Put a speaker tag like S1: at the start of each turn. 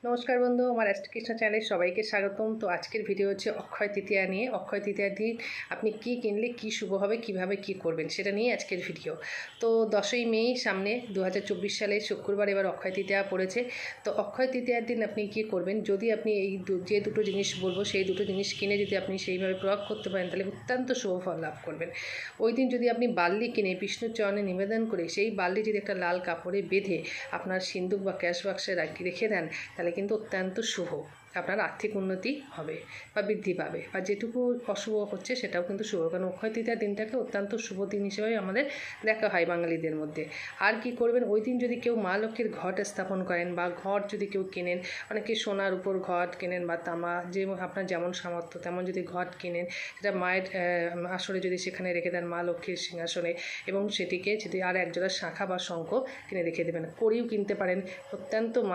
S1: নমস্কার বন্ধু, আমার কৃষ্ণ চ্যানেলে সবাইকে স্বাগতম। তো আজকের ভিডিও হচ্ছে অক্ষয় তৃতীয়া নিয়ে। অক্ষয় তৃতীয়ার দিন আপনি কি কিনলে কি শুভ হবে, কিভাবে কি করবেন সেটা নিয়ে আজকের ভিডিও। তো 10ই মে সামনে 2024 সালে শুক্রবার এবার অক্ষয় তৃতীয়া পড়েছে। তো অক্ষয় তৃতীয়ার দিন আপনি কি করবেন, যদি আপনি এই যে দুটো জিনিস বলবো সেই দুটো জিনিস কিনে যদি আপনি সেইভাবে প্রয়োগ করতে পারেন তাহলে অত্যন্ত শুভ ফল লাভ করবেন। ওই দিন যদি আপনি বার্লি কিনে বিষ্ণুর চরণে নিবেদন করে সেই বার্লি যদি একটা লাল কাপড়ে বেঁধে আপনার সিন্দুক বা ক্যাশ বাক্সে রেখে দেন তাহলে কিন্তু অত্যন্ত শুভ। আপনার আর্থিক উন্নতি হবে বা বৃদ্ধি পাবে, বা যেটুকু অশুভ হচ্ছে সেটাও কিন্তু শুভ, কারণ অক্ষয় তৃতীয়া দিনটাকে অত্যন্ত শুভ দিন হিসেবে আমাদের দেখা হয় বাঙালিদের মধ্যে। আর কি করবেন, ওই দিন যদি কেউ মা লক্ষ্মীর ঘট স্থাপন করেন বা ঘট যদি কেউ কেনেন, অনেকে সোনার উপর ঘট কেনেন বা তামা, যে আপনার যেমন সামর্থ্য তেমন যদি ঘট কেনেন, সেটা মায়ের আসরে যদি সেখানে রেখে দেন মা লক্ষ্মীর সিংহাসনে, এবং সেটিকে যদি আর একজোড়া শাঁখা বা শঙ্খ কিনে রেখে দেবেন, কড়িও কিনতে পারেন। অত্যন্ত মা